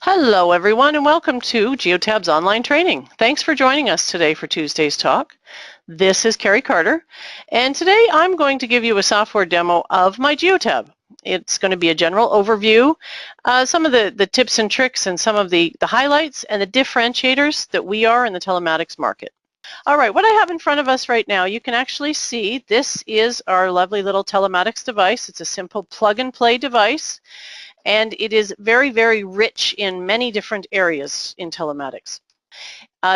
Hello everyone and welcome to Geotab's online training. Thanks for joining us today for Tuesday's talk. This is Carrie Carter and today I'm going to give you a software demo of MyGeotab. It's going to be a general overview, some of the tips and tricks and some of the highlights and the differentiators that we are in the telematics market. All right, what I have in front of us right now, you can actually see this is our lovely little telematics device. It's a simple plug-and-play device. And it is very, very rich in many different areas in telematics.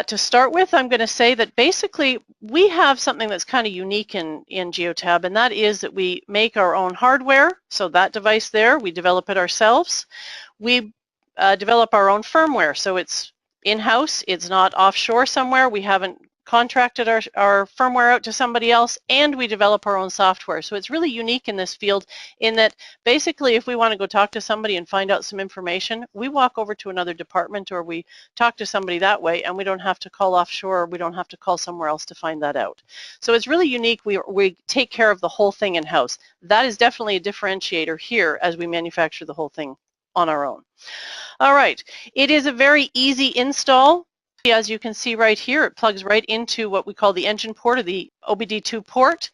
To start with, I'm going to say that basically we have something that's kind of unique in Geotab, and that is that we make our own hardware. So that device there, we develop it ourselves. We develop our own firmware, so it's in-house. It's not offshore somewhere. We haven't contracted our firmware out to somebody else, and we develop our own software. So it's really unique in this field in that basically if we want to go talk to somebody and find out some information, we walk over to another department or we talk to somebody that way, and we don't have to call offshore or we don't have to call somewhere else to find that out. So it's really unique. We take care of the whole thing in-house. That is definitely a differentiator here as we manufacture the whole thing on our own. All right, it is a very easy install. As you can see right here, it plugs right into what we call the engine port or the OBD2 port.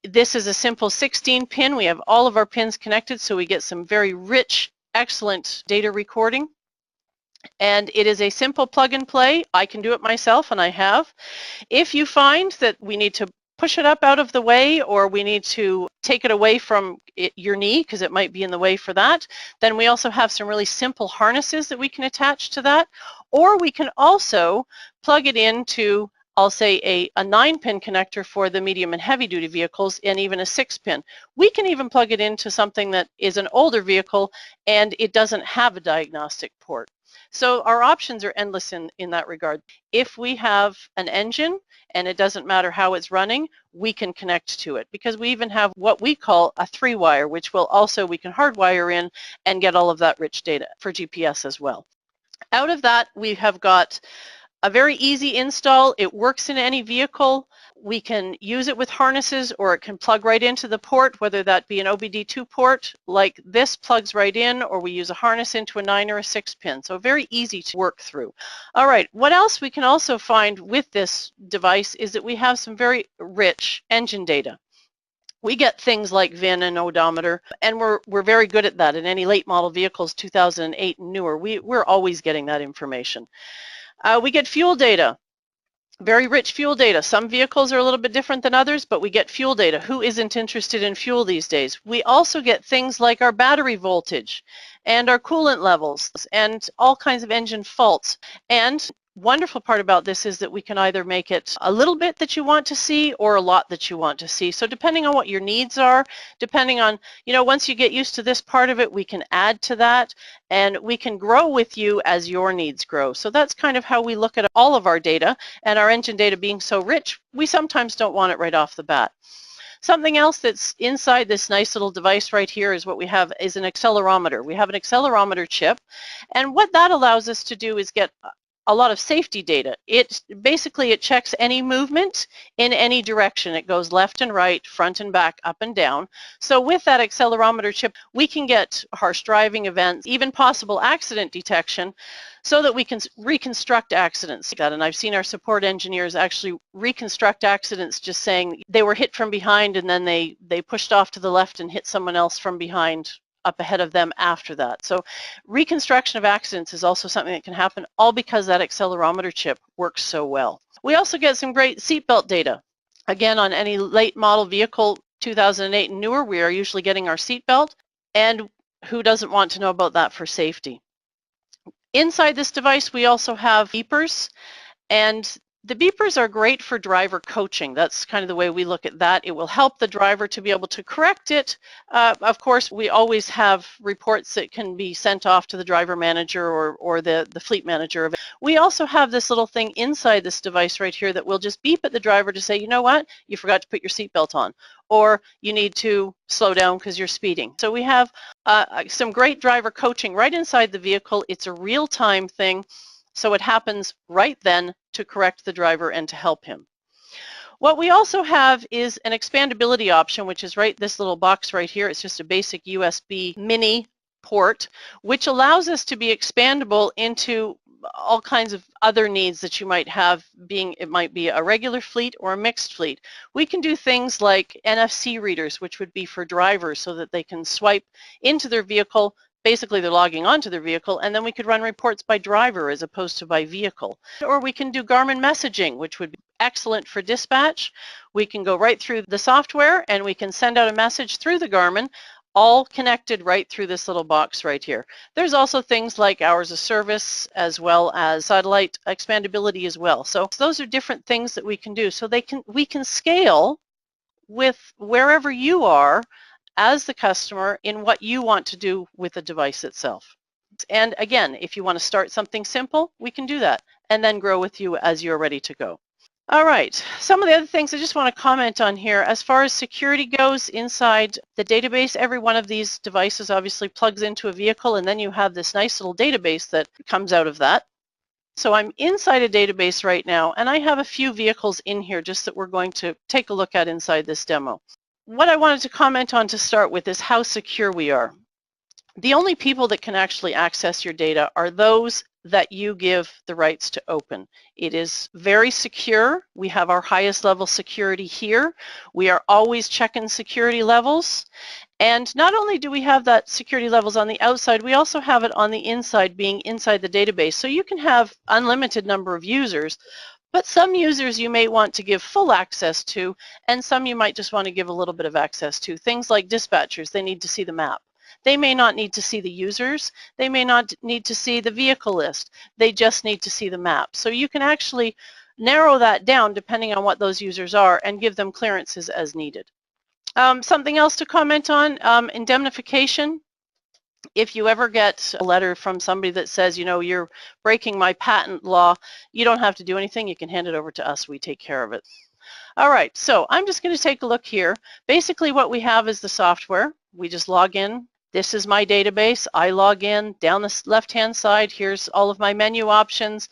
This is a simple 16 pin. We have all of our pins connected, so we get some very rich, excellent data recording. And it is a simple plug and play. I can do it myself, and I have. If you find that we need to push it up out of the way or we need to take it away from your knee because it might be in the way for that, then we also have some really simple harnesses that we can attach to that. Or we can also plug it into, I'll say, a 9-pin connector for the medium and heavy duty vehicles and even a 6-pin. We can even plug it into something that is an older vehicle and it doesn't have a diagnostic port. So our options are endless in that regard. If we have an engine and it doesn't matter how it's running, we can connect to it because we even have what we call a 3-wire, which will also, we can hardwire in and get all of that rich data for GPS as well. Out of that, we have got a very easy install. It works in any vehicle. We can use it with harnesses or it can plug right into the port, whether that be an OBD2 port like this plugs right in, or we use a harness into a 9 or a 6-pin. So very easy to work through. All right, what else we can also find with this device is that we have some very rich engine data. We get things like VIN and odometer, and we're very good at that. In any late model vehicles, 2008 and newer, we're always getting that information. We get fuel data, very rich fuel data. Some vehicles are a little bit different than others, but we get fuel data. Who isn't interested in fuel these days? We also get things like our battery voltage and our coolant levels and all kinds of engine faults. And wonderful part about this is that we can either make it a little bit that you want to see or a lot that you want to see. So depending on what your needs are, depending on, once you get used to this part of it, we can add to that and we can grow with you as your needs grow. So that's kind of how we look at all of our data, and our engine data being so rich, we sometimes don't want it right off the bat. Something else that's inside this nice little device right here is what we have is an accelerometer. We have an accelerometer chip, and what that allows us to do is get a lot of safety data. It checks any movement in any direction. It goes left and right, front and back, up and down. So with that accelerometer chip, we can get harsh driving events, even possible accident detection, so that we can reconstruct accidents. And I've seen our support engineers actually reconstruct accidents just saying they were hit from behind and then they pushed off to the left and hit someone else from behind up ahead of them after that. So reconstruction of accidents is also something that can happen, all because that accelerometer chip works so well. We also get some great seatbelt data. Again, on any late model vehicle, 2008 and newer, we are usually getting our seatbelt, and who doesn't want to know about that for safety? Inside this device, we also have beepers, and the beepers are great for driver coaching. That's kind of the way we look at that. It will help the driver to be able to correct it. Of course, we always have reports that can be sent off to the driver manager or the fleet manager. We also have this little thing inside this device right here that will just beep at the driver to say, you know what, you forgot to put your seatbelt on, or you need to slow down because you're speeding. So we have some great driver coaching right inside the vehicle. It's a real-time thing. So it happens right then to correct the driver and to help him. What we also have is an expandability option, which is right this little box right here. It's just a basic USB mini port, which allows us to be expandable into all kinds of other needs that you might have, it might be a regular fleet or a mixed fleet. We can do things like NFC readers, which would be for drivers so that they can swipe into their vehicle. Basically, they're logging onto their vehicle, and then we could run reports by driver as opposed to by vehicle. Or we can do Garmin messaging, which would be excellent for dispatch. We can go right through the software and we can send out a message through the Garmin, all connected right through this little box right here. There's also things like hours of service as well as satellite expandability as well. So those are different things that we can do. So we can scale with wherever you are as the customer in what you want to do with the device itself. And again, if you want to start something simple, we can do that and then grow with you as you're ready to go. All right, some of the other things I just want to comment on here. As far as security goes inside the database, every one of these devices obviously plugs into a vehicle, and then you have this nice little database that comes out of that. So I'm inside a database right now, and I have a few vehicles in here just that we're going to take a look at inside this demo. What I wanted to comment on to start with is how secure we are. The only people that can actually access your data are those that you give the rights to open. It is very secure. We have our highest level security here. We are always checking security levels. And not only do we have that security levels on the outside, we also have it on the inside, being inside the database. So you can have unlimited number of users, but some users you may want to give full access to, and some you might just want to give a little bit of access to. Things like dispatchers, they need to see the map. They may not need to see the users. They may not need to see the vehicle list. They just need to see the map. So you can actually narrow that down depending on what those users are and give them clearances as needed. Something else to comment on, indemnification. If you ever get a letter from somebody that says, you know, you're breaking my patent law, you don't have to do anything. You can hand it over to us. We take care of it. All right, so I'm just going to take a look here. Basically what we have is the software. We just log in. This is my database. I log in. Down the left-hand side, here's all of my menu options.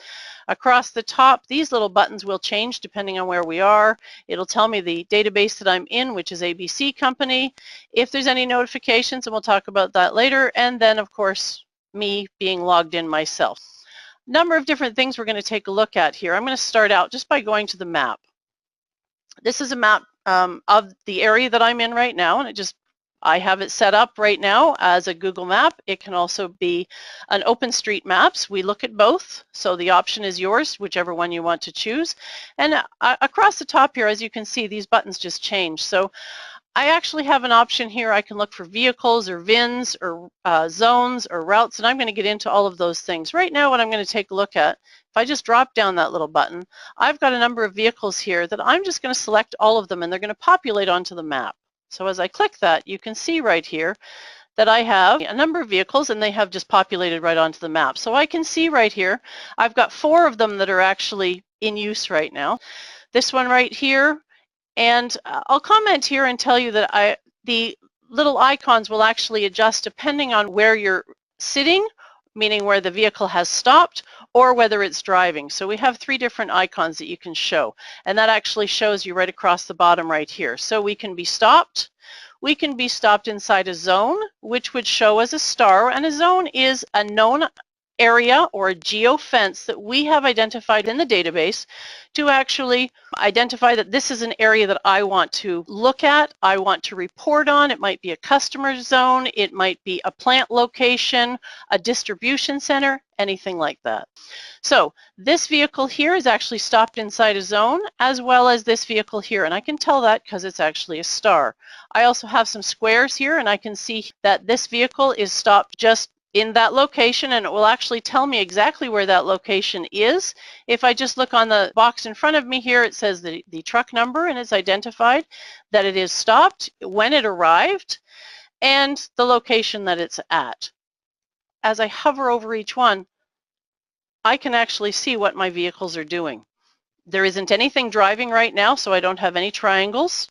Across the top, these little buttons will change depending on where we are. It'll tell me the database that I'm in, which is ABC Company. If there's any notifications, and we'll talk about that later, and then, of course, me being logged in myself. Number of different things we're going to take a look at here. I'm going to start out just by going to the map. This is a map of the area that I'm in right now, and I have it set up right now as a Google map. It can also be an OpenStreetMaps. We look at both, so the option is yours, whichever one you want to choose. And across the top here, as you can see, these buttons just change. So I actually have an option here. I can look for vehicles or VINs or zones or routes, and I'm going to get into all of those things. Right now, what I'm going to take a look at, if I just drop down that little button, I've got a number of vehicles here that I'm just going to select all of them, and they're going to populate onto the map. So as I click that, you can see right here that I have a number of vehicles, and they have just populated right onto the map. So I can see right here, I've got 4 of them that are actually in use right now. This one right here, and I'll comment here and tell you that the little icons will actually adjust depending on where you're sitting, meaning where the vehicle has stopped, or whether it's driving. So we have 3 different icons that you can show, and that actually shows you right across the bottom right here. So we can be stopped. We can be stopped inside a zone, which would show as a star, and a zone is a known area or a geofence that we have identified in the database to actually identify that this is an area that I want to look at, I want to report on. It might be a customer zone, it might be a plant location, a distribution center, anything like that. So this vehicle here is actually stopped inside a zone, as well as this vehicle here, and I can tell that because it's actually a star. I also have some squares here, and I can see that this vehicle is stopped just in that location, and it will actually tell me exactly where that location is. If I just look on the box in front of me here, it says the truck number, and it's identified that it is stopped, when it arrived, and the location that it's at. As I hover over each one, I can actually see what my vehicles are doing. There isn't anything driving right now, so I don't have any triangles.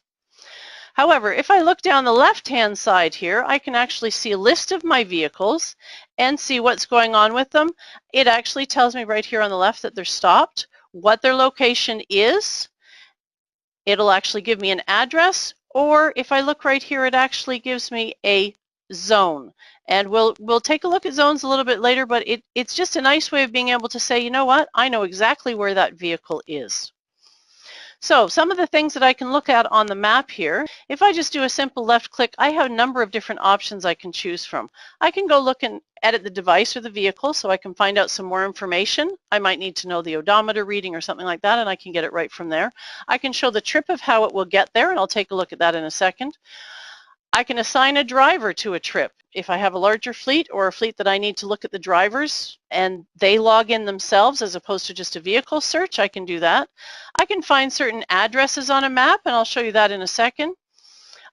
However, if I look down the left-hand side here, I can actually see a list of my vehicles and see what's going on with them. It actually tells me right here on the left that they're stopped, what their location is, it'll actually give me an address, or if I look right here, it actually gives me a zone. And we'll take a look at zones a little bit later, but it's just a nice way of being able to say, you know what, I know exactly where that vehicle is. So some of the things that I can look at on the map here, if I just do a simple left click, I have a number of different options I can choose from. I can go look and edit the device or the vehicle so I can find out some more information. I might need to know the odometer reading or something like that, and I can get it right from there. I can show the trip of how it will get there, and I'll take a look at that in a second. I can assign a driver to a trip. If I have a larger fleet or a fleet that I need to look at the drivers and they log in themselves as opposed to just a vehicle search, I can do that. I can find certain addresses on a map, and I'll show you that in a second.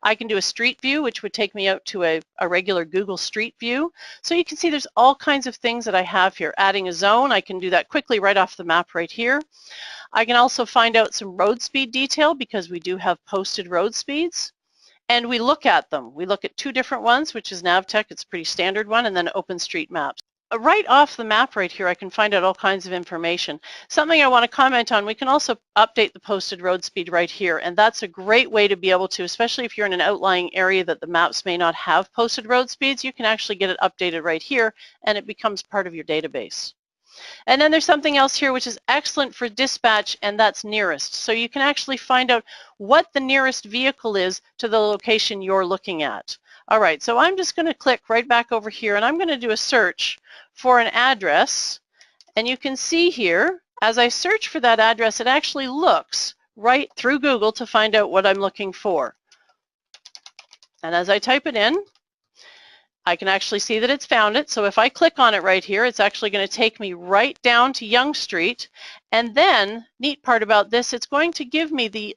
I can do a street view, which would take me out to a regular Google Street View. So you can see there's all kinds of things that I have here. Adding a zone, I can do that quickly right off the map right here. I can also find out some road speed detail because we do have posted road speeds. And we look at them. We look at two different ones, which is Navtech, it's a pretty standard one, and then OpenStreetMaps. Right off the map right here, I can find out all kinds of information. Something I want to comment on, we can also update the posted road speed right here, and that's a great way to be able to, especially if you're in an outlying area that the maps may not have posted road speeds, you can actually get it updated right here, and it becomes part of your database. And then there's something else here which is excellent for dispatch, and that's nearest. So you can actually find out what the nearest vehicle is to the location you're looking at. All right, so I'm just going to click right back over here, and I'm going to do a search for an address. And you can see here, as I search for that address, it actually looks right through Google to find out what I'm looking for. And as I type it in, I can actually see that it's found it. So if I click on it right here, it's actually going to take me right down to Yonge Street. And then, neat part about this, it's going to give me the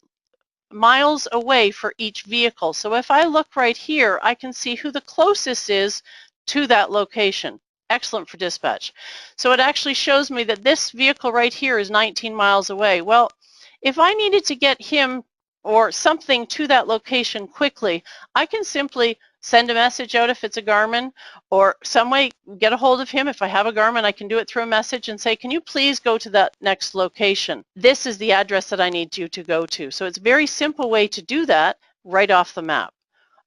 miles away for each vehicle. So if I look right here, I can see who the closest is to that location. Excellent for dispatch. So it actually shows me that this vehicle right here is 19 miles away. Well, if I needed to get him or something to that location quickly, I can simply send a message out if it's a Garmin, or some way get a hold of him. If I have a Garmin, I can do it through a message and say, can you please go to that next location? This is the address that I need you to go to. So it's a very simple way to do that right off the map.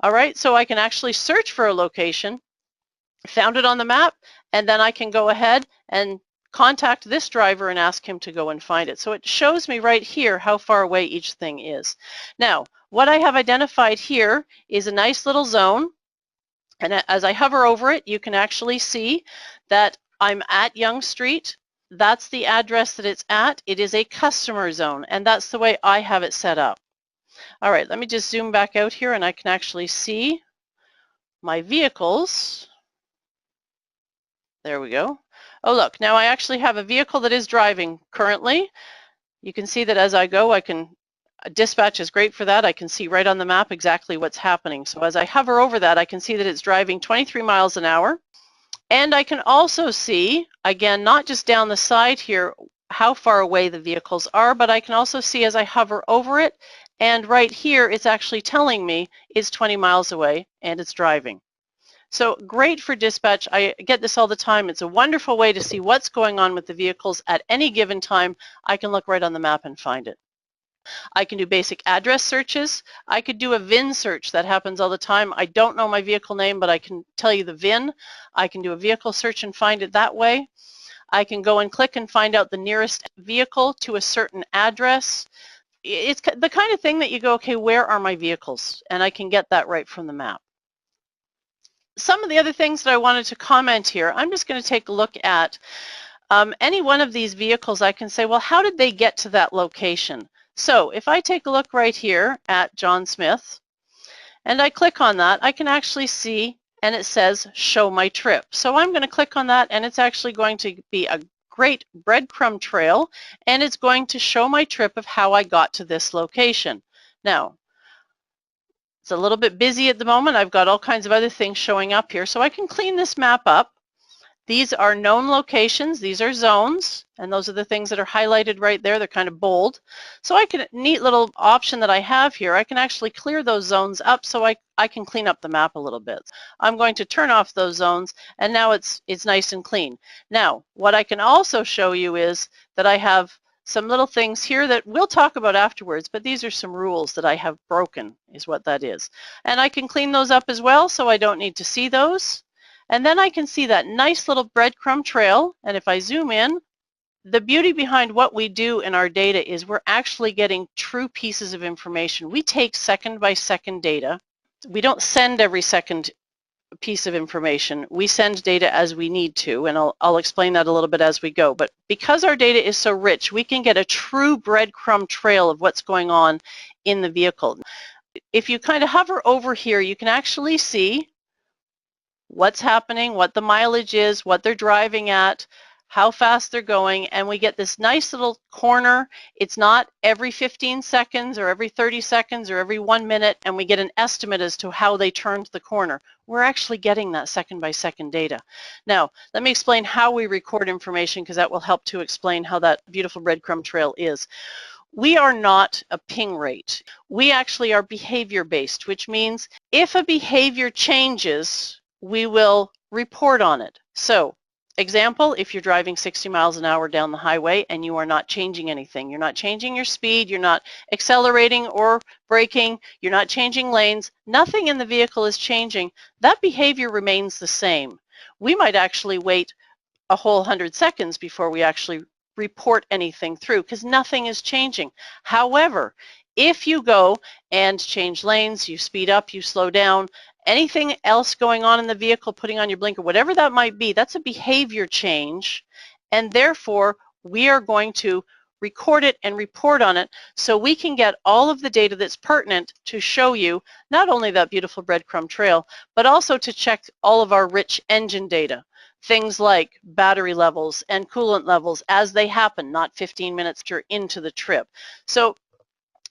All right, so I can actually search for a location, found it on the map, and then I can go ahead and contact this driver and ask him to go and find it. So it shows me right here how far away each thing is. Now, what I have identified here is a nice little zone. And as I hover over it, you can actually see that I'm at Yonge Street. That's the address that it's at. It is a customer zone, and that's the way I have it set up. All right, let me just zoom back out here, and I can actually see my vehicles. There we go. Oh, look, now I actually have a vehicle that is driving currently. You can see that as I go, dispatch is great for that. I can see right on the map exactly what's happening. So as I hover over that, I can see that it's driving 23 miles an hour. And I can also see, again, not just down the side here, how far away the vehicles are, but I can also see as I hover over it, and right here, it's actually telling me it's 20 miles away and it's driving. So great for dispatch. I get this all the time. It's a wonderful way to see what's going on with the vehicles at any given time. I can look right on the map and find it. I can do basic address searches. I could do a VIN search. That happens all the time. I don't know my vehicle name, but I can tell you the VIN. I can do a vehicle search and find it that way. I can go and click and find out the nearest vehicle to a certain address. It's the kind of thing that you go, okay, where are my vehicles? And I can get that right from the map. Some of the other things that I wanted to comment here, I'm just going to take a look at any one of these vehicles. I can say, well, how did they get to that location? So if I take a look right here at John Smith, and I click on that, I can actually see, and it says, show my trip. So I'm going to click on that, and it's actually going to be a great breadcrumb trail, and it's going to show my trip of how I got to this location. Now, it's a little bit busy at the moment. I've got all kinds of other things showing up here, so I can clean this map up. These are known locations. These are zones, and those are the things that are highlighted right there. They're kind of bold. So neat little option that I have here, I can actually clear those zones up so I can clean up the map a little bit. I'm going to turn off those zones, and now it's nice and clean. Now, what I can also show you is that I have some little things here that we'll talk about afterwards, but these are some rules that I have broken, is what that is. And I can clean those up as well, so I don't need to see those. And then I can see that nice little breadcrumb trail, and if I zoom in, the beauty behind what we do in our data is we're actually getting true pieces of information. We take second by second data. We don't send every second piece of information. We send data as we need to, and I'll explain that a little bit as we go. But because our data is so rich, we can get a true breadcrumb trail of what's going on in the vehicle. If you kind of hover over here, you can actually see what's happening, what the mileage is, what they're driving at, how fast they're going, and we get this nice little corner. It's not every 15 seconds or every 30 seconds or every 1 minute, and we get an estimate as to how they turned the corner. We're actually getting that second by second data. Now, let me explain how we record information, because that will help to explain how that beautiful breadcrumb trail is. We are not a ping rate. We actually are behavior based, which means if a behavior changes, we will report on it. So, example, if you're driving 60 miles an hour down the highway and you are not changing anything, you're not changing your speed, you're not accelerating or braking, you're not changing lanes, nothing in the vehicle is changing, that behavior remains the same. We might actually wait a whole 100 seconds before we actually report anything through, because nothing is changing. However, if you go and change lanes, you speed up, you slow down, anything else going on in the vehicle, putting on your blinker, whatever that might be, that's a behavior change, and therefore we are going to record it and report on it so we can get all of the data that's pertinent to show you not only that beautiful breadcrumb trail, but also to check all of our rich engine data. Things like battery levels and coolant levels as they happen, not 15 minutes into the trip. So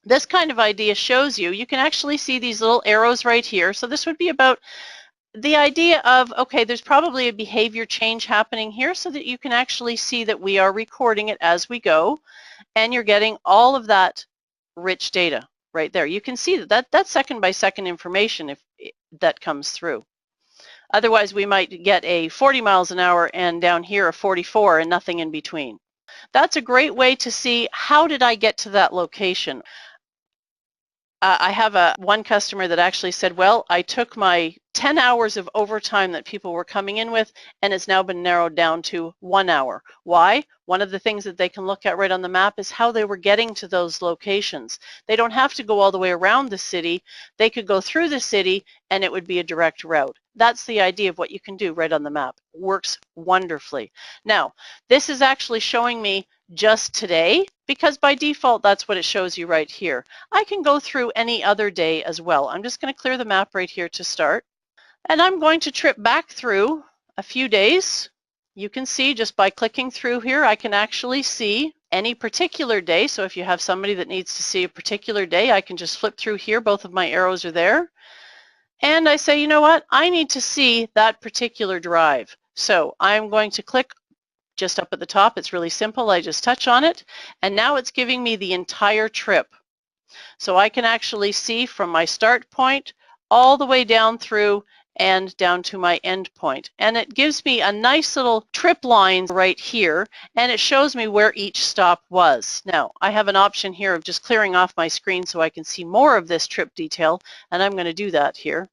this kind of idea shows you can actually see these little arrows right here. So this would be about the idea of, okay, there's probably a behavior change happening here, so that you can actually see that we are recording it as we go, and you're getting all of that rich data right there. You can see that's second by second information if that comes through. Otherwise, we might get a 40 miles an hour and down here a 44 and nothing in between. That's a great way to see, how did I get to that location? I have one customer that actually said, well, I took my 10 hours of overtime that people were coming in with, and it's now been narrowed down to 1 hour. Why? One of the things that they can look at right on the map is how they were getting to those locations. They don't have to go all the way around the city. They could go through the city and it would be a direct route. That's the idea of what you can do right on the map. It works wonderfully. Now, this is actually showing me just today, because by default that's what it shows you right here. I can go through any other day as well. I'm just going to clear the map right here to start, and I'm going to trip back through a few days. You can see just by clicking through here, I can actually see any particular day. So if you have somebody that needs to see a particular day, I can just flip through here. Both of my arrows are there, and I say, you know what, I need to see that particular drive. So I'm going to click just up at the top. It's really simple. I just touch on it, and now it's giving me the entire trip. So I can actually see from my start point all the way down through and down to my end point. And it gives me a nice little trip line right here, and it shows me where each stop was. Now, I have an option here of just clearing off my screen so I can see more of this trip detail, and I'm going to do that here.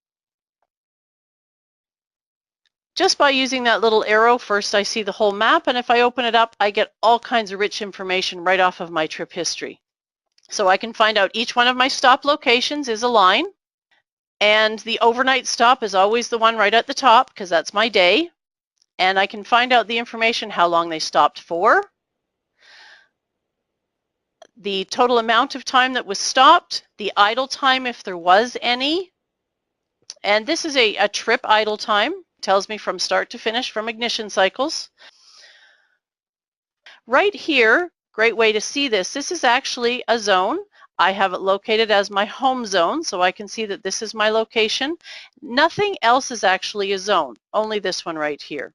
Just by using that little arrow, first I see the whole map, and if I open it up, I get all kinds of rich information right off of my trip history. So I can find out each one of my stop locations is a line, and the overnight stop is always the one right at the top because that's my day, and I can find out the information, how long they stopped for, the total amount of time that was stopped, the idle time if there was any, and this is a trip idle time. Tells me from start to finish from ignition cycles. Right here, great way to see this. This is actually a zone. I have it located as my home zone, so I can see that this is my location. Nothing else is actually a zone, only this one right here.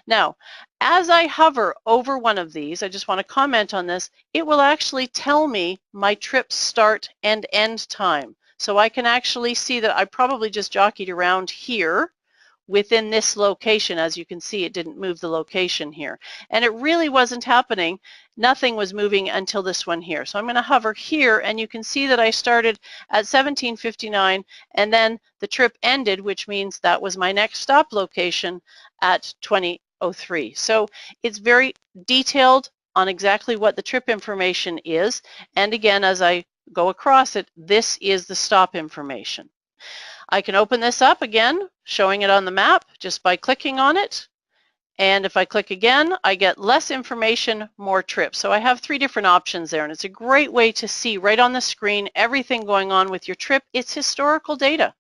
Now, as I hover over one of these, I just want to comment on this, it will actually tell me my trip start and end time. So I can actually see that I probably just jockeyed around here within this location. As you can see, it didn't move the location here. And it really wasn't happening. Nothing was moving until this one here. So I'm going to hover here, and you can see that I started at 17:59, and then the trip ended, which means that was my next stop location at 20:03. So it's very detailed on exactly what the trip information is. And again, as I go across it, this is the stop information. I can open this up again, showing it on the map just by clicking on it. And if I click again, I get less information, more trips. So I have 3 different options there, and it's a great way to see right on the screen everything going on with your trip. It's historical data.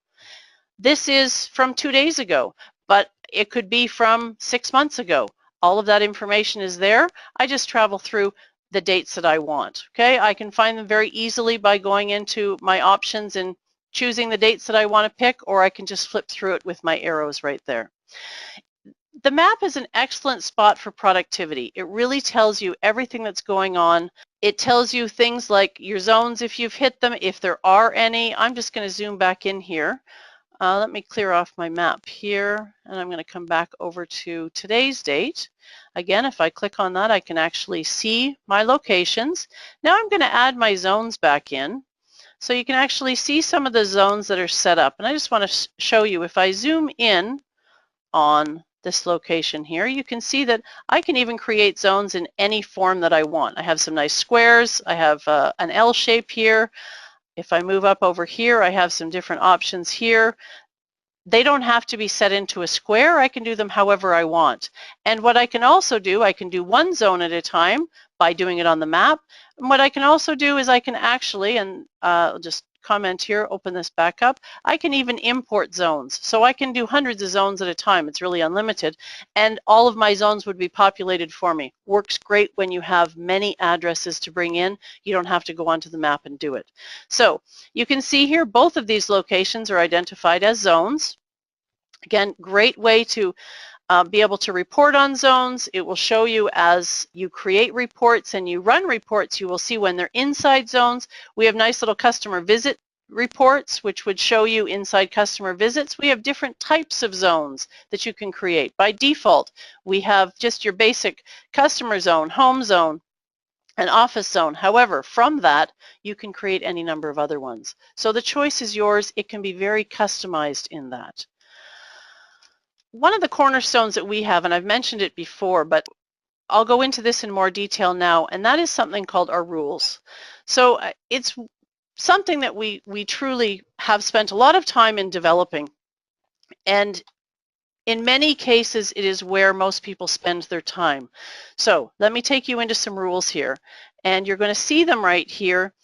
This is from 2 days ago, but it could be from 6 months ago. All of that information is there. I just travel through the dates that I want. Okay, I can find them very easily by going into my options and choosing the dates that I want to pick, or I can just flip through it with my arrows right there. The map is an excellent spot for productivity. It really tells you everything that's going on. It tells you things like your zones, if you've hit them, if there are any. I'm just going to zoom back in here. Let me clear off my map here, and I'm going to come back over to today's date. Again, if I click on that, I can actually see my locations. Now I'm going to add my zones back in. So you can actually see some of the zones that are set up. And I just want to show you, if I zoom in on this location here, you can see that I can even create zones in any form that I want. I have some nice squares. I have an L shape here. If I move up over here, I have some different options here. They don't have to be set into a square. I can do them however I want. And what I can also do, I can do one zone at a time by doing it on the map. And what I can also do is I can actually, and I'll just comment here, open this back up, I can even import zones. So I can do hundreds of zones at a time. It's really unlimited. And all of my zones would be populated for me. Works great when you have many addresses to bring in. You don't have to go onto the map and do it. So you can see here both of these locations are identified as zones. Again, great way to be able to report on zones. It will show you as you create reports and you run reports, you will see when they're inside zones. We have nice little customer visit reports, which would show you inside customer visits. We have different types of zones that you can create. By default, we have just your basic customer zone, home zone, an office zone. However, from that, you can create any number of other ones. So the choice is yours. It can be very customized in that. One of the cornerstones that we have, and I've mentioned it before, but I'll go into this in more detail now, and that is something called our rules. So it's something that we truly have spent a lot of time in developing, and in many cases it is where most people spend their time. So let me take you into some rules here, and you're going to see them right here.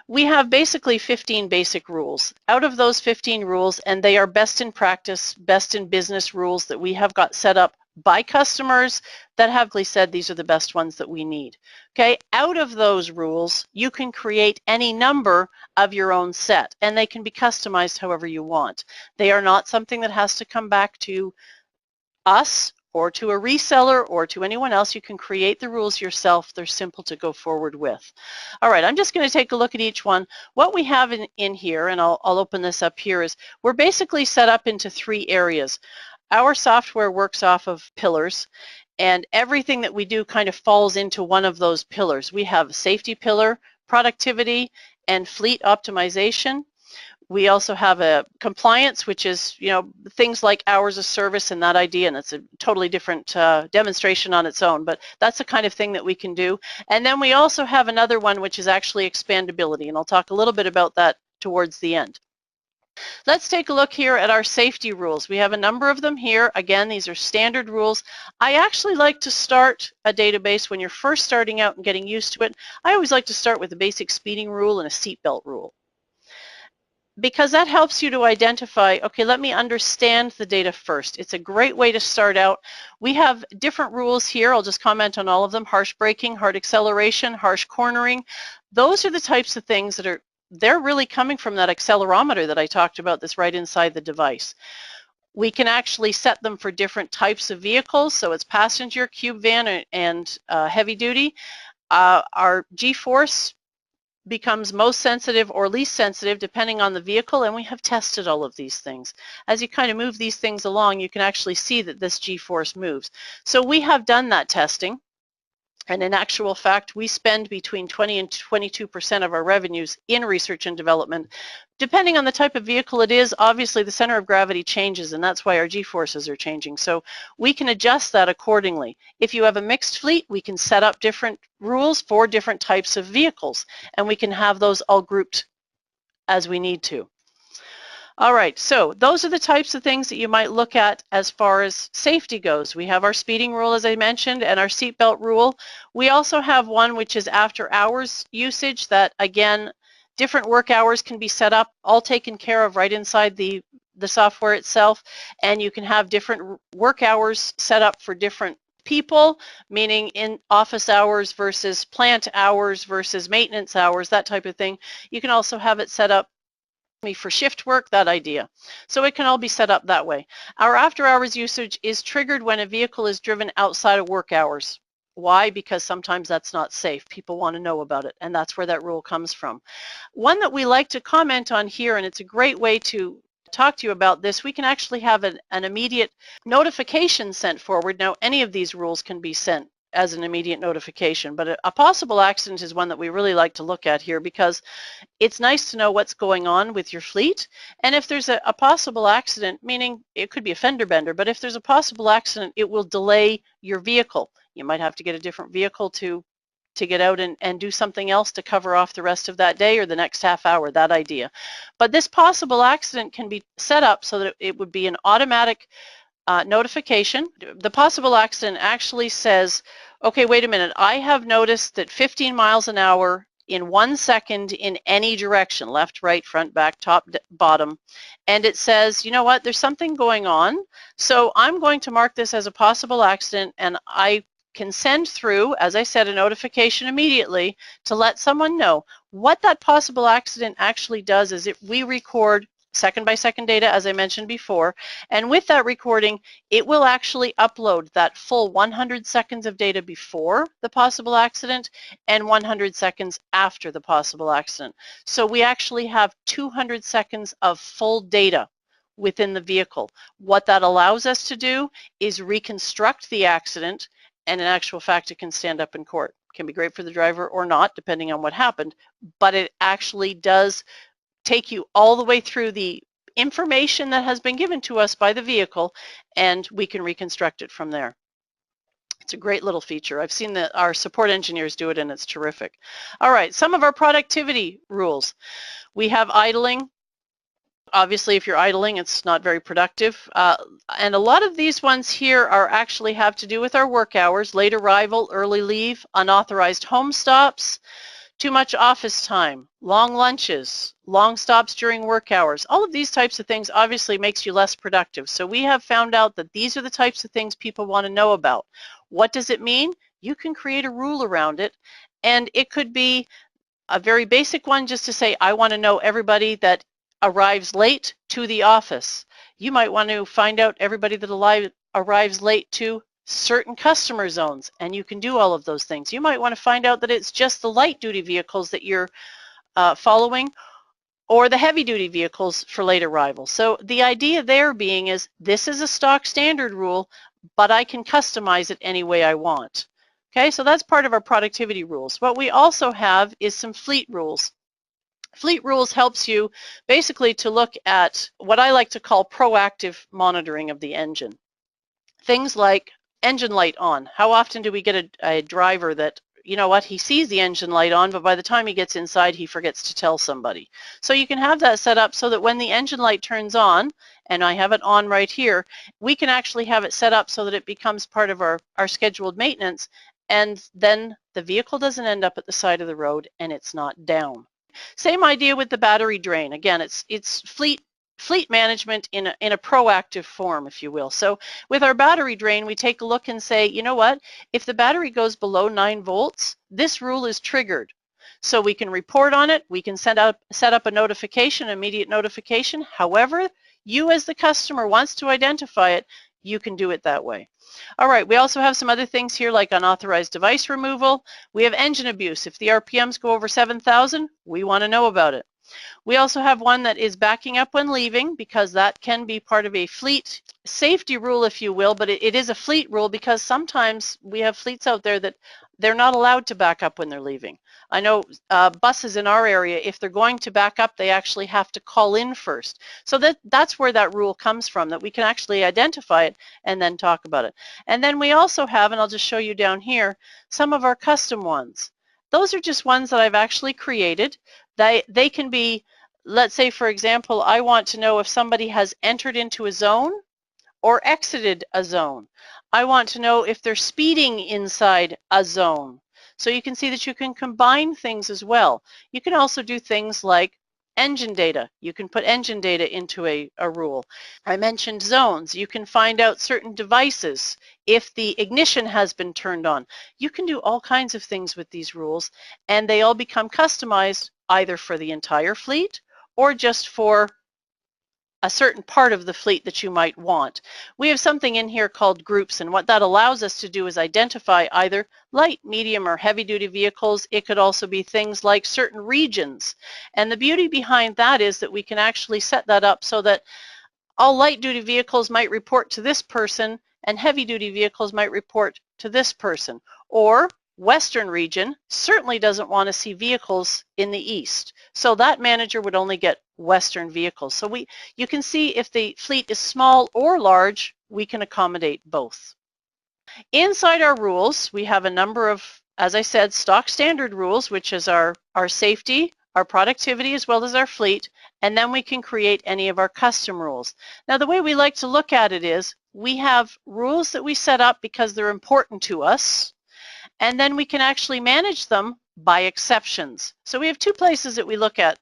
We have basically 15 basic rules. Out of those 15 rules, and they are best in practice, best in business rules that we have got set up by customers that have said these are the best ones that we need. Okay, out of those rules, you can create any number of your own set, and they can be customized however you want. They are not something that has to come back to us or to a reseller or to anyone else. You can create the rules yourself. They're simple to go forward with. All right, I'm just going to take a look at each one. What we have in here, and I'll open this up here, is we're basically set up into 3 areas. Our software works off of pillars, and everything that we do kind of falls into one of those pillars. We have a safety pillar, productivity, and fleet optimization. We also have a compliance, which is, things like hours of service and that idea, and it's a totally different demonstration on its own, but that's the kind of thing that we can do. And then we also have another one, which is actually expandability, and I'll talk a little bit about that towards the end. Let's take a look here at our safety rules. We have a number of them here. Again, these are standard rules. I actually like to start a database when you're first starting out and getting used to it. I always like to start with a basic speeding rule and a seatbelt rule, because that helps you to identify, okay, let me understand the data first. It's a great way to start out. We have different rules here. I'll just comment on all of them. Harsh braking, hard acceleration, harsh cornering. Those are the types of things that they're really coming from that accelerometer that I talked about that's right inside the device. We can actually set them for different types of vehicles. So it's passenger, cube van, and heavy duty. Our G-force becomes most sensitive or least sensitive depending on the vehicle, and we have tested all of these things. As you kind of move these things along, you can actually see that this G-force moves. So we have done that testing, and in actual fact, we spend between 20 and 22% of our revenues in research and development. Depending on the type of vehicle it is, obviously the center of gravity changes, and that's why our G-forces are changing. So we can adjust that accordingly. If you have a mixed fleet, we can set up different rules for different types of vehicles, and we can have those all grouped as we need to. All right, so those are the types of things that you might look at as far as safety goes. We have our speeding rule, as I mentioned, and our seatbelt rule. We also have one which is after hours usage that, again, different work hours can be set up, all taken care of right inside the software itself, and you can have different work hours set up for different people, meaning in office hours versus plant hours versus maintenance hours, that type of thing. You can also have it set up for shift work, that idea. So it can all be set up that way. Our after hours usage is triggered when a vehicle is driven outside of work hours. Why? Because sometimes that's not safe. People want to know about it, and that's where that rule comes from. One that we like to comment on here, and it's a great way to talk to you about this, we can actually have an immediate notification sent forward. Now, any of these rules can be sent as an immediate notification, but a possible accident is one that we really like to look at here, because it's nice to know what's going on with your fleet. And if there's a possible accident, meaning it could be a fender bender, but if there's a possible accident, it will delay your vehicle. You might have to get a different vehicle to get out and do something else to cover off the rest of that day or the next half hour, that idea. But this possible accident can be set up so that it would be an automatic notification. The possible accident actually says, okay, wait a minute, I have noticed that 15 miles an hour in 1 second in any direction, left, right, front, back, top, bottom, and it says, you know what, there's something going on, so I'm going to mark this as a possible accident, and I can send through, as I said, a notification immediately to let someone know. What that possible accident actually does is we record second-by-second data, as I mentioned before, and with that recording, it will actually upload that full 100 seconds of data before the possible accident and 100 seconds after the possible accident. So we actually have 200 seconds of full data within the vehicle. What that allows us to do is reconstruct the accident, and in actual fact, it can stand up in court. It can be great for the driver or not, depending on what happened, but it actually does take you all the way through the information that has been given to us by the vehicle, and we can reconstruct it from there. It's a great little feature. I've seen that our support engineers do it, and it's terrific. All right, some of our productivity rules. We have idling. Obviously, if you're idling, it's not very productive. And a lot of these ones here actually have to do with our work hours, late arrival, early leave, unauthorized home stops, too much office time, long lunches, long stops during work hours. All of these types of things obviously makes you less productive. So we have found out that these are the types of things people want to know about. What does it mean? You can create a rule around it, and it could be a very basic one just to say, I want to know everybody that arrives late to the office. You might want to find out everybody that arrives late to certain customer zones, and you can do all of those things. You might want to find out that it's just the light duty vehicles that you're following, or the heavy duty vehicles for late arrival. So the idea there being is, this is a stock standard rule, but I can customize it any way I want. Okay, so that's part of our productivity rules. What we also have is some fleet rules. Fleet rules helps you basically to look at what I like to call proactive monitoring of the engine. Things like engine light on. How often do we get a driver that, you know what, he sees the engine light on, but by the time he gets inside, he forgets to tell somebody. So you can have that set up so that when the engine light turns on, and I have it on right here, we can actually have it set up so that it becomes part of our scheduled maintenance, and then the vehicle doesn't end up at the side of the road and it's not down. Same idea with the battery drain. Again, it's fleet management in a proactive form, if you will. So with our battery drain, we take a look and say, you know what, if the battery goes below 9 volts, this rule is triggered. So we can report on it, we can set up a notification, immediate notification. However, you as the customer wants to identify it, you can do it that way. All right, we also have some other things here like unauthorized device removal. We have engine abuse. If the RPMs go over 7,000, we want to know about it. We also have one that is backing up when leaving, because that can be part of a fleet safety rule, if you will, but it is a fleet rule because sometimes we have fleets out there that they're not allowed to back up when they're leaving. I know buses in our area, if they're going to back up, they actually have to call in first. So that's where that rule comes from, that we can actually identify it and then talk about it. And then we also have, and I'll just show you down here, some of our custom ones. Those are just ones that I've actually created. They can be, let's say, for example, I want to know if somebody has entered into a zone or exited a zone. I want to know if they're speeding inside a zone. So you can see that you can combine things as well. You can also do things like engine data. You can put engine data into a rule. I mentioned zones. You can find out certain devices if the ignition has been turned on. You can do all kinds of things with these rules, and they all become customized either for the entire fleet or just for a certain part of the fleet that you might want. We have something in here called groups, and what that allows us to do is identify either light, medium, or heavy-duty vehicles. It could also be things like certain regions. And the beauty behind that is that we can actually set that up so that all light-duty vehicles might report to this person and heavy-duty vehicles might report to this person. Or Western region certainly doesn't want to see vehicles in the east. So that manager would only get Western vehicles. So you can see if the fleet is small or large, we can accommodate both. Inside our rules, we have a number of, as I said, stock standard rules, which is our safety, our productivity, as well as our fleet, and then we can create any of our custom rules. Now, the way we like to look at it is we have rules that we set up because they're important to us, and then we can actually manage them by exceptions. So we have two places that we look at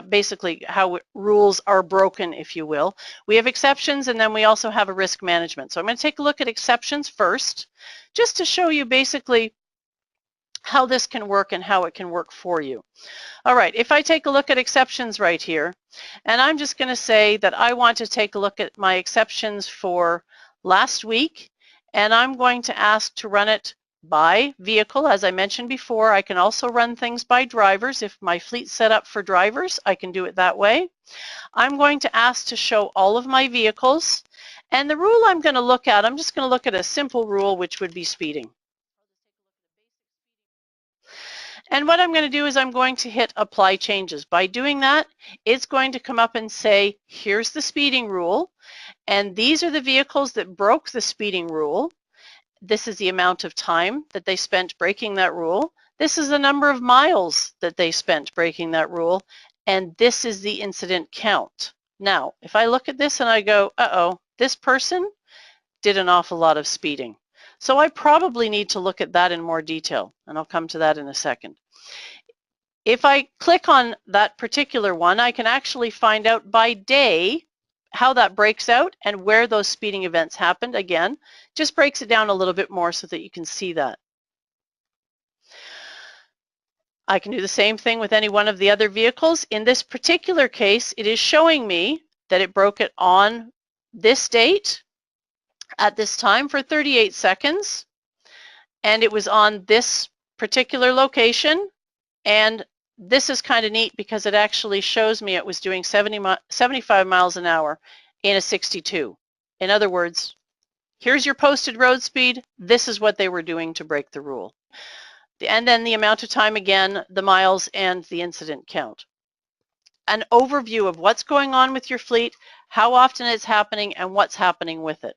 basically how rules are broken, if you will. We have exceptions, and then we also have a risk management. So I'm going to take a look at exceptions first, just to show you basically how this can work and how it can work for you. All right, if I take a look at exceptions right here, and I'm just going to say that I want to take a look at my exceptions for last week, and I'm going to ask to run it by vehicle. As I mentioned before, I can also run things by drivers. If my fleet's set up for drivers, I can do it that way. I'm going to ask to show all of my vehicles, and the rule I'm going to look at, I'm just going to look at a simple rule, which would be speeding. And what I'm going to do is I'm going to hit apply changes. By doing that, it's going to come up and say, here's the speeding rule, and these are the vehicles that broke the speeding rule. This is the amount of time that they spent breaking that rule. This is the number of miles that they spent breaking that rule, and this is the incident count. Now, if I look at this and I go, uh-oh, this person did an awful lot of speeding. So I probably need to look at that in more detail, and I'll come to that in a second. If I click on that particular one, I can actually find out by day how that breaks out and where those speeding events happened. Again, just breaks it down a little bit more so that you can see that. I can do the same thing with any one of the other vehicles. In this particular case, it is showing me that it broke it on this date at this time for 38 seconds, and it was on this particular location, and this is kind of neat because it actually shows me it was doing 75 miles an hour in a 62. In other words, here's your posted road speed. This is what they were doing to break the rule. And then the amount of time again, the miles, and the incident count. An overview of what's going on with your fleet, how often it's happening, and what's happening with it.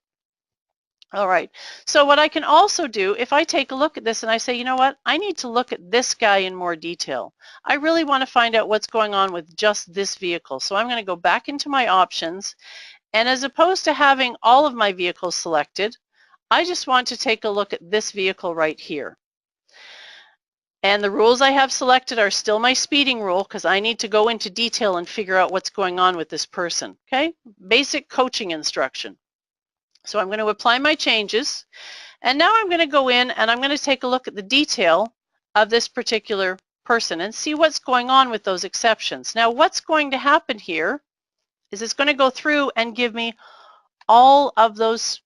All right, so what I can also do, if I take a look at this and I say, you know what, I need to look at this guy in more detail. I really want to find out what's going on with just this vehicle. So I'm going to go back into my options, and as opposed to having all of my vehicles selected, I just want to take a look at this vehicle right here. And the rules I have selected are still my speeding rule because I need to go into detail and figure out what's going on with this person. Okay, basic coaching instruction. So I'm going to apply my changes, and now I'm going to go in and I'm going to take a look at the detail of this particular person and see what's going on with those exceptions. Now, what's going to happen here is it's going to go through and give me all of those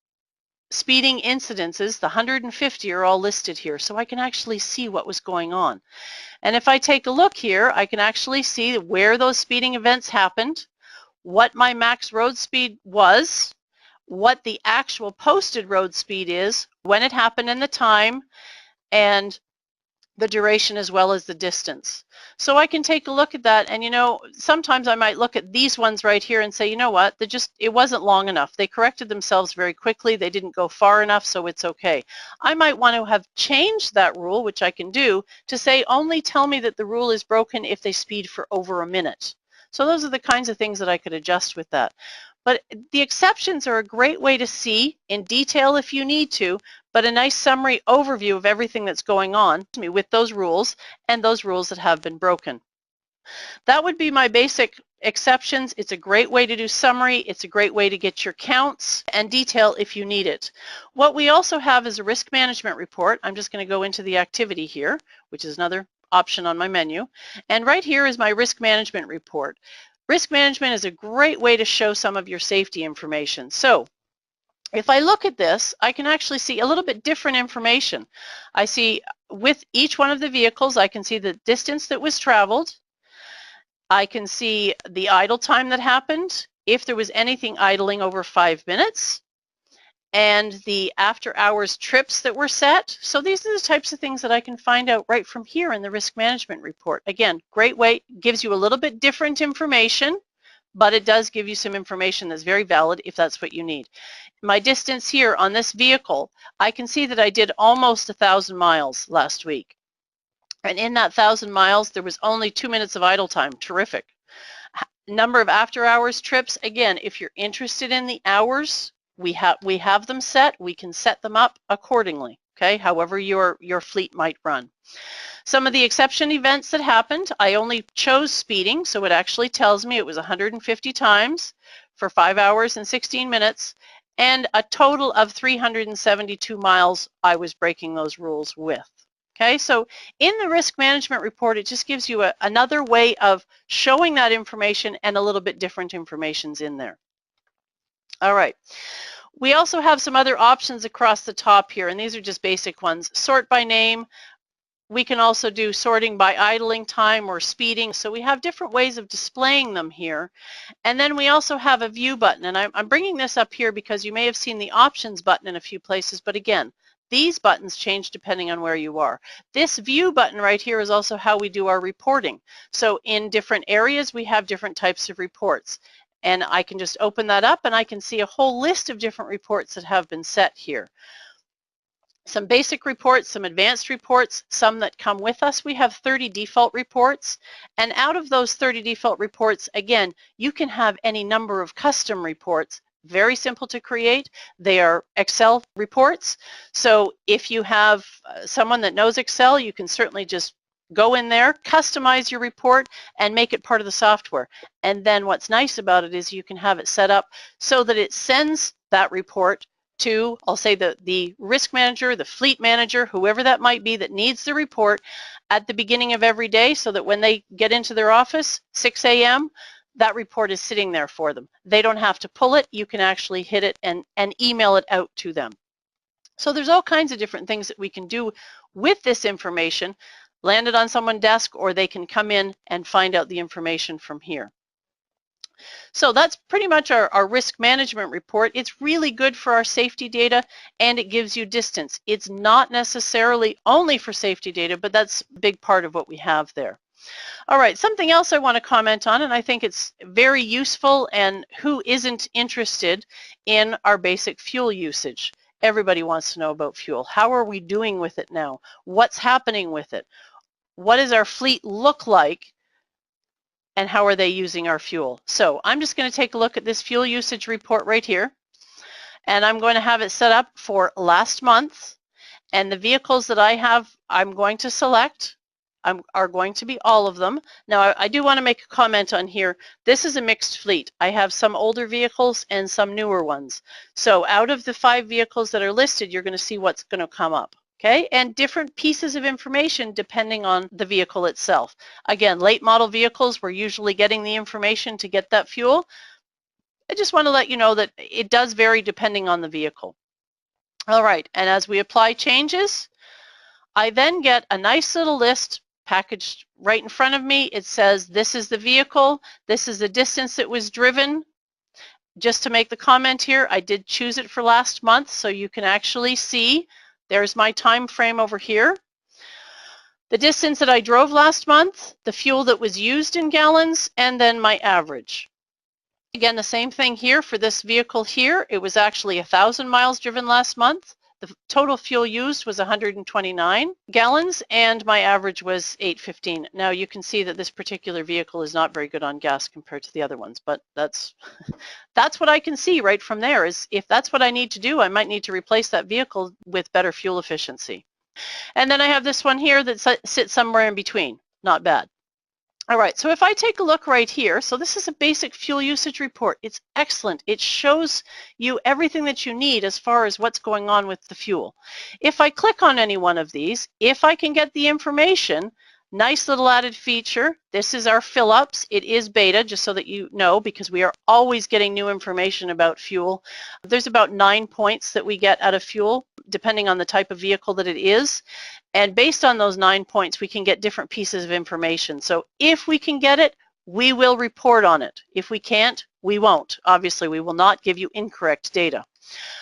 speeding incidences, the 150 are all listed here, so I can actually see what was going on. And if I take a look here, I can actually see where those speeding events happened, what my max road speed was, what the actual posted road speed is, when it happened and the time, and the duration as well as the distance. So I can take a look at that, and sometimes I might look at these ones right here and say, you know what, it wasn't long enough. They corrected themselves very quickly. They didn't go far enough, so it's okay. I might want to have changed that rule, which I can do, to say only tell me that the rule is broken if they speed for over a minute. So those are the kinds of things that I could adjust with that. But the exceptions are a great way to see in detail if you need to, but a nice summary overview of everything that's going on with those rules and those rules that have been broken. That would be my basic exceptions. It's a great way to do summary. It's a great way to get your counts and detail if you need it. What we also have is a risk management report. I'm just going to go into the activity here, which is another option on my menu. And right here is my risk management report. Risk management is a great way to show some of your safety information. So if I look at this, I can actually see a little bit different information. I see with each one of the vehicles, I can see the distance that was traveled. I can see the idle time that happened, if there was anything idling over 5 minutes, and the after hours trips that were set. So these are the types of things that I can find out right from here in the risk management report. Again, great way, gives you a little bit different information, but it does give you some information that's very valid if that's what you need. My distance here on this vehicle, I can see that I did almost 1,000 miles last week. And in that 1,000 miles, there was only 2 minutes of idle time. Terrific. Number of after hours trips, again, if you're interested in the hours, we have them set. We can set them up accordingly, okay, however your fleet might run. Some of the exception events that happened, I only chose speeding, so it actually tells me it was 150 times for 5 hours and 16 minutes, and a total of 372 miles I was breaking those rules with. Okay, so in the risk management report, it just gives you another way of showing that information, and a little bit different information's in there. All right. We also have some other options across the top here, and these are just basic ones. Sort by name. We can also do sorting by idling time or speeding. So we have different ways of displaying them here. And then we also have a view button. And I'm bringing this up here because you may have seen the options button in a few places. But again, these buttons change depending on where you are. This view button right here is also how we do our reporting. So in different areas, we have different types of reports. And I can just open that up and I can see a whole list of different reports that have been set here. Some basic reports, some advanced reports, some that come with us. We have 30 default reports, and out of those 30 default reports, again, you can have any number of custom reports. Very simple to create. They are Excel reports, so if you have someone that knows Excel, you can certainly just go in there, customize your report, and make it part of the software. And then what's nice about it is you can have it set up so that it sends that report to, I'll say, the risk manager, the fleet manager, whoever that might be that needs the report at the beginning of every day, so that when they get into their office, 6 a.m., that report is sitting there for them. They don't have to pull it. You can actually hit it and email it out to them. So there's all kinds of different things that we can do with this information, land it on someone's desk, or they can come in and find out the information from here. So that's pretty much our risk management report. It's really good for our safety data, and it gives you distance. It's not necessarily only for safety data, but that's a big part of what we have there. All right, something else I want to comment on, and I think it's very useful, and who isn't interested in our basic fuel usage? Everybody wants to know about fuel. How are we doing with it now? What's happening with it? What does our fleet look like? And how are they using our fuel? So I'm just going to take a look at this fuel usage report right here, and I'm going to have it set up for last month, and the vehicles that I have, I'm going to select are going to be all of them. Now I do want to make a comment on here. This is a mixed fleet. I have some older vehicles and some newer ones. So out of the 5 vehicles that are listed, you're going to see what's going to come up. Okay, and different pieces of information depending on the vehicle itself. Again, late model vehicles, we're usually getting the information to get that fuel. I just want to let you know that it does vary depending on the vehicle. All right, and as we apply changes, I then get a nice little list packaged right in front of me. It says this is the vehicle, this is the distance it was driven. Just to make the comment here, I did choose it for last month, so you can actually see there's my time frame over here. The distance that I drove last month, the fuel that was used in gallons, and then my average. Again, the same thing here for this vehicle here. It was actually 1,000 miles driven last month. The total fuel used was 129 gallons, and my average was 815. Now you can see that this particular vehicle is not very good on gas compared to the other ones, but that's what I can see right from there. Is if that's what I need to do, I might need to replace that vehicle with better fuel efficiency. And then I have this one here that sits somewhere in between. Not bad. All right, so if I take a look right here, so this is a basic fuel usage report. It's excellent. It shows you everything that you need as far as what's going on with the fuel. If I click on any one of these, if I can get the information, nice little added feature. This is our fill-ups. It is beta, just so that you know, because we are always getting new information about fuel. There's about 9 points that we get out of fuel, depending on the type of vehicle that it is. And based on those 9 points, we can get different pieces of information. So if we can get it, we will report on it. If we can't, we won't. Obviously, we will not give you incorrect data.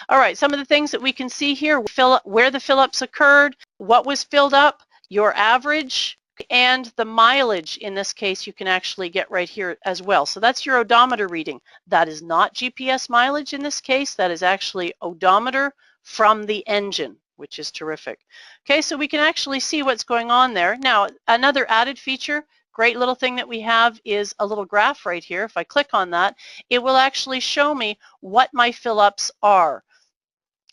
All right, some of the things that we can see here, where the fill-ups occurred, what was filled up, your average, and the mileage. In this case, you can actually get right here as well. So that's your odometer reading. That is not GPS mileage in this case. That is actually odometer from the engine, which is terrific. Okay, so we can actually see what's going on there. Now, another added feature, great little thing that we have is a little graph right here. If I click on that, it will actually show me what my fill-ups are.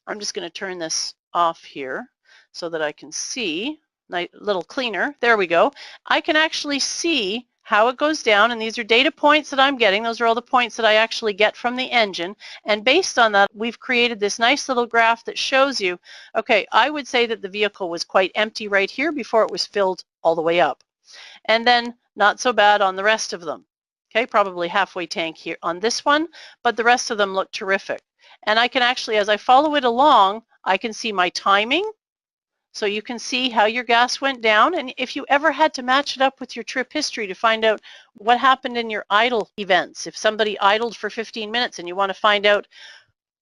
I'm just going to turn this off here so that I can see. Nice, little cleaner. There we go. I can actually see how it goes down, and these are data points that I'm getting. Those are all the points that I actually get from the engine, and based on that, we've created this nice little graph that shows you, okay, I would say that the vehicle was quite empty right here before it was filled all the way up, and then not so bad on the rest of them. Okay, probably halfway tank here on this one, but the rest of them look terrific. And I can actually, as I follow it along, I can see my timing. So you can see how your gas went down, and if you ever had to match it up with your trip history to find out what happened in your idle events, if somebody idled for 15 minutes and you want to find out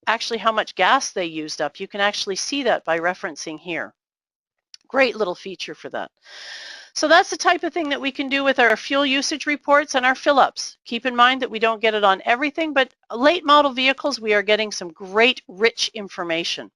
actually how much gas they used up, you can actually see that by referencing here. Great little feature for that. So that's the type of thing that we can do with our fuel usage reports and our fill-ups. Keep in mind that we don't get it on everything, but late model vehicles, we are getting some great, rich information.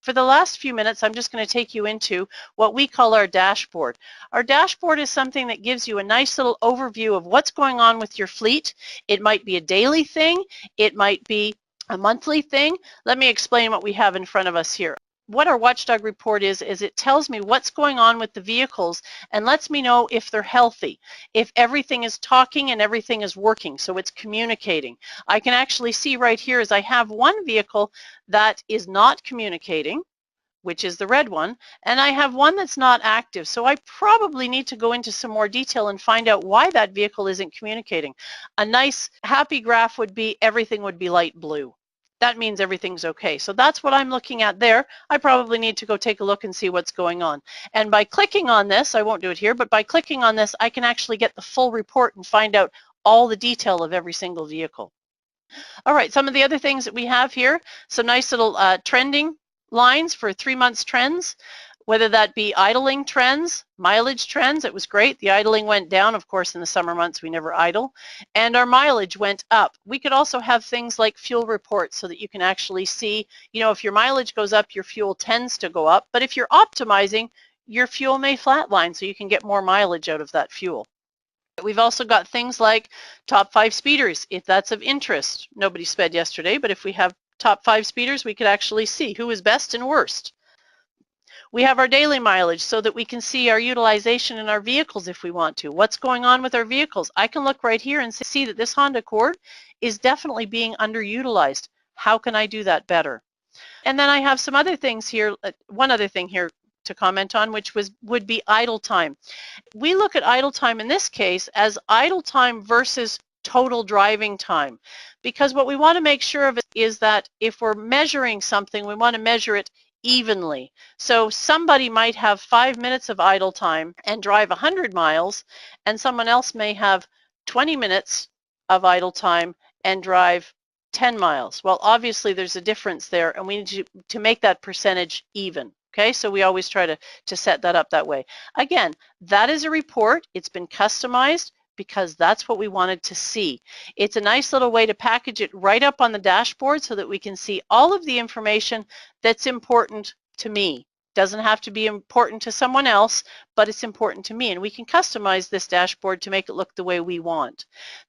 For the last few minutes, I'm just going to take you into what we call our dashboard. Our dashboard is something that gives you a nice little overview of what's going on with your fleet. It might be a daily thing. It might be a monthly thing. Let me explain what we have in front of us here. What our Watchdog Report is it tells me what's going on with the vehicles and lets me know if they're healthy, if everything is talking and everything is working, so it's communicating. I can actually see right here is I have one vehicle that is not communicating, which is the red one, and I have one that's not active. So I probably need to go into some more detail and find out why that vehicle isn't communicating. A nice happy graph would be everything would be light blue. That means everything's okay. So that's what I'm looking at there. I probably need to go take a look and see what's going on. And by clicking on this, I won't do it here, but by clicking on this, I can actually get the full report and find out all the detail of every single vehicle. All right, some of the other things that we have here, some nice little trending lines for 3 months trends, whether that be idling trends, mileage trends. It was great. The idling went down, of course, in the summer months. We never idle. And our mileage went up. We could also have things like fuel reports so that you can actually see, you know, if your mileage goes up, your fuel tends to go up. But if you're optimizing, your fuel may flatline so you can get more mileage out of that fuel. We've also got things like top 5 speeders, if that's of interest. Nobody sped yesterday, but if we have top 5 speeders, we could actually see who is best and worst. We have our daily mileage so that we can see our utilization in our vehicles if we want to. What's going on with our vehicles? I can look right here and see that this Honda Accord is definitely being underutilized. How can I do that better? And then I have some other things here, one other thing here to comment on, which would be idle time. We look at idle time in this case as idle time versus total driving time, because what we want to make sure of is that if we're measuring something, we want to measure it evenly. So somebody might have 5 minutes of idle time and drive 100 miles, and someone else may have 20 minutes of idle time and drive 10 miles. Well, obviously there's a difference there, and we need to make that percentage even. Okay, so we always try to set that up that way. Again, that is a report. It's been customized because that's what we wanted to see. It's a nice little way to package it right up on the dashboard so that we can see all of the information that's important to me. Doesn't have to be important to someone else, but it's important to me. And we can customize this dashboard to make it look the way we want.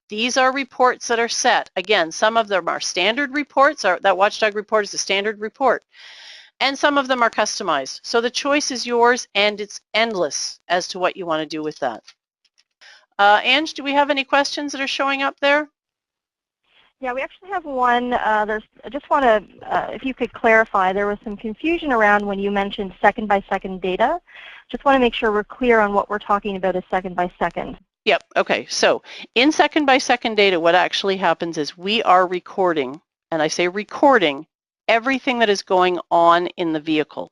These are reports that are set. Again, some of them are standard reports. That Watchdog report is a standard report. And some of them are customized. So the choice is yours, and it's endless as to what you want to do with that. Ange, do we have any questions that are showing up there? Yeah, we actually have one. I just want to, if you could clarify, there was some confusion around when you mentioned second-by-second data. Just want to make sure we're clear on what we're talking about as second-by-second. Yep, okay. So in second-by-second data, what actually happens is we are recording, and I say recording, everything that is going on in the vehicle.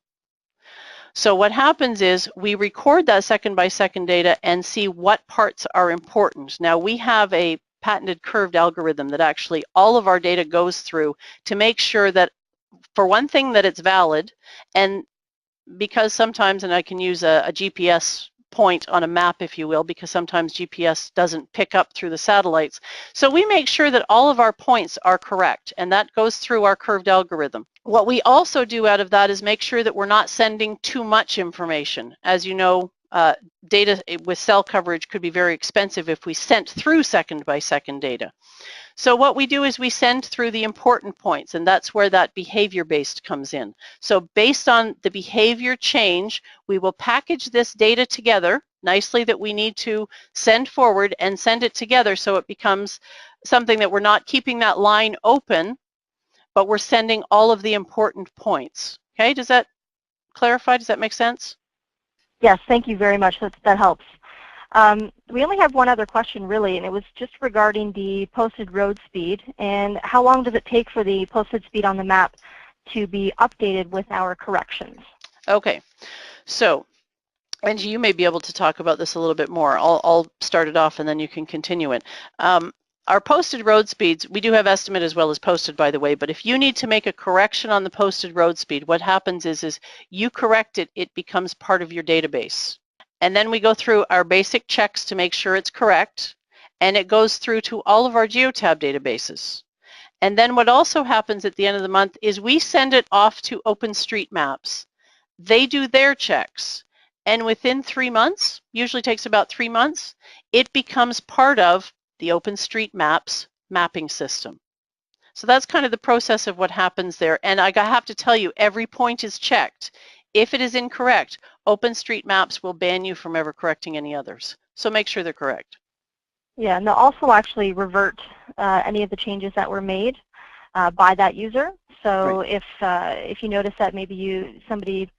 So what happens is we record that second-by-second data and see what parts are important. Now we have a patented curved algorithm that actually all of our data goes through to make sure that, for one thing, that it's valid, and because sometimes, and I can use a GPS point on a map, if you will, because sometimes GPS doesn't pick up through the satellites. So we make sure that all of our points are correct, and that goes through our curved algorithm. What we also do out of that is make sure that we're not sending too much information. As you know, data with cell coverage could be very expensive if we sent through second-by-second data. So what we do is we send through the important points, and that's where that behavior-based comes in. So based on the behavior change, we will package this data together nicely that we need to send forward and send it together so it becomes something that we're not keeping that line open, but we're sending all of the important points. Okay, does that clarify? Does that make sense? Yes, thank you very much. That helps. We only have one other question, really, and it was just regarding the posted road speed. And how long does it take for the posted speed on the map to be updated with our corrections? Okay, so Angie, you may be able to talk about this a little bit more. I'll start it off and then you can continue it. Our posted road speeds, we do have estimate as well as posted, by the way, but if you need to make a correction on the posted road speed, what happens is you correct it, it becomes part of your database. And then we go through our basic checks to make sure it's correct, and it goes through to all of our Geotab databases. And then what also happens at the end of the month is we send it off to OpenStreetMaps. They do their checks, and within 3 months, usually takes about 3 months, it becomes part of the OpenStreetMaps mapping system. So that's kind of the process of what happens there. And I have to tell you, every point is checked. If it is incorrect, OpenStreetMaps will ban you from ever correcting any others. So make sure they're correct. Yeah, and they'll also actually revert any of the changes that were made by that user. So right. If you notice that maybe somebody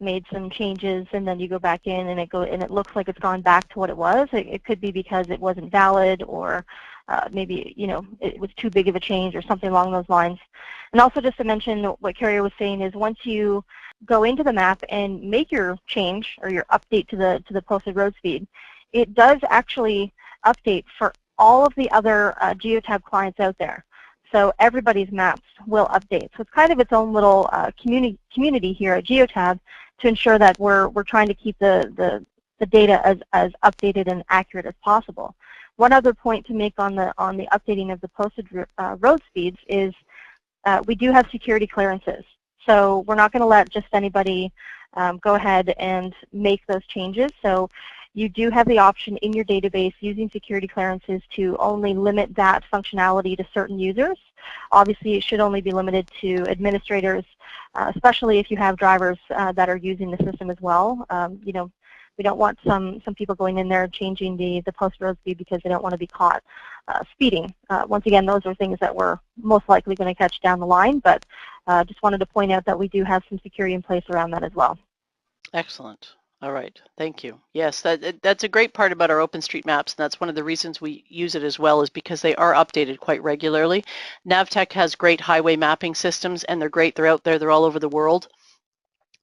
made some changes and then you go back in and it looks like it's gone back to what it was, it could be because it wasn't valid, or maybe it was too big of a change or something along those lines. And also, just to mention what Carrie was saying, is once you go into the map and make your change or your update to the posted road speed, it does actually update for all of the other Geotab clients out there. So everybody's maps will update. So it's kind of its own little community here at Geotab to ensure that we're trying to keep the data as updated and accurate as possible. One other point to make on the updating of the posted road speeds is we do have security clearances. So we're not going to let just anybody go ahead and make those changes. So you do have the option in your database using security clearances to only limit that functionality to certain users. Obviously, it should only be limited to administrators, especially if you have drivers that are using the system as well. We don't want some people going in there changing the post road speed because they don't want to be caught speeding. Once again, those are things that we're most likely going to catch down the line, but just wanted to point out that we do have some security in place around that as well. Excellent. All right, thank you. Yes, that's a great part about our OpenStreetMaps, and that's one of the reasons we use it as well, is because they are updated quite regularly. Navtech has great highway mapping systems, and they're great. They're out there. They're all over the world.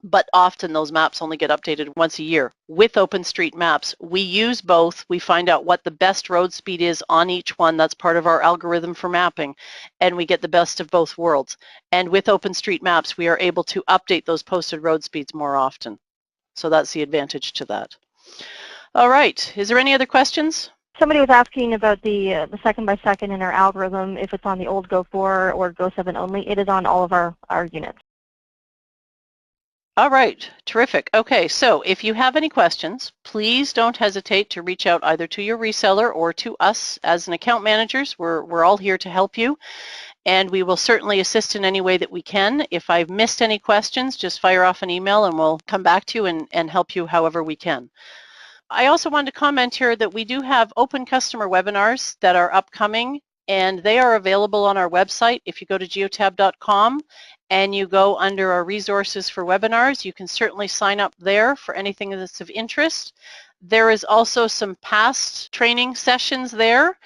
but often those maps only get updated once a year. With OpenStreetMaps, we use both. We find out what the best road speed is on each one. That's part of our algorithm for mapping, and we get the best of both worlds. And with OpenStreetMaps, we are able to update those posted road speeds more often. So that's the advantage to that. All right, is there any other questions? Somebody was asking about the second by second in our algorithm, if it's on the old Go4 or Go7 only. It is on all of our units. All right, terrific. Okay, so if you have any questions, please don't hesitate to reach out either to your reseller or to us as an account managers. We're all here to help you, and we will certainly assist in any way that we can. If I've missed any questions, just fire off an email and we'll come back to you and help you however we can. I also wanted to comment here that we do have open customer webinars that are upcoming, and they are available on our website. If you go to geotab.com and you go under our resources for webinars, you can certainly sign up there for anything that's of interest. There is also some past training sessions there.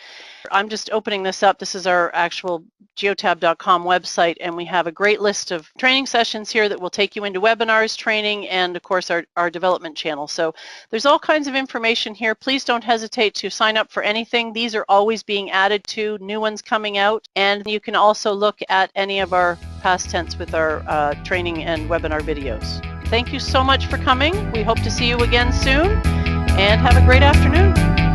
I'm just opening this up. This is our actual geotab.com website, and we have a great list of training sessions here that will take you into webinars, training, and of course our development channel. So there's all kinds of information here. Please don't hesitate to sign up for anything. These are always being added to, new ones coming out, and you can also look at any of our past tense with our training and webinar videos. Thank you so much for coming. We hope to see you again soon, and have a great afternoon.